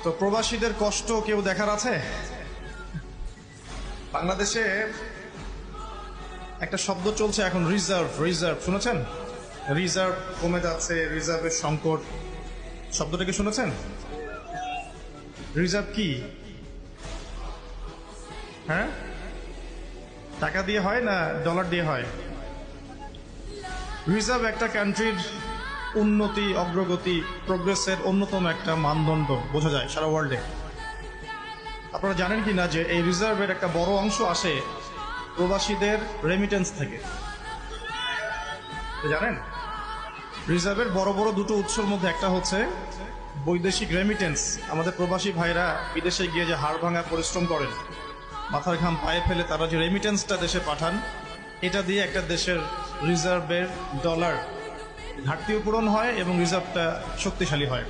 তো প্রবাসীদের কষ্ট কেউ দেখার আছে? বাংলাদেশে একটা শব্দ চলছে এখন, রিজার্ভ। রিজার্ভ শুনেছেন? রিজার্ভ কমে যাচ্ছে, রিজার্ভের সংকট, শব্দটা কি শুনেছেন? রিজার্ভ কি? হ্যাঁ, টাকা দিয়ে হয় না ডলার দিয়ে হয়? রিজার্ভ একটা কান্ট্রির উন্নতি, অগ্রগতি, প্রোগ্রেসের অন্যতম একটা মানদণ্ড বোঝা যায় সারা ওয়ার্ল্ডে। আপনারা জানেন কি না যে এই রিজার্ভের একটা বড় অংশ আসে প্রবাসীদের রেমিটেন্স থেকে? জানেন, রিজার্ভের বড় বড় দুটো উৎসের মধ্যে একটা হচ্ছে বৈদেশিক রেমিটেন্স। আমাদের প্রবাসী ভাইরা বিদেশে গিয়ে যে হাড় ভাঙা পরিশ্রম করেন, মাথার ঘাম পায়ে ফেলে তারা যে রেমিটেন্সটা দেশে পাঠান, এটা দিয়ে একটা দেশের রিজার্ভের ডলার ঘাটতিও পূরণ হয় এবং রিজার্ভটা শক্তিশালী হয়।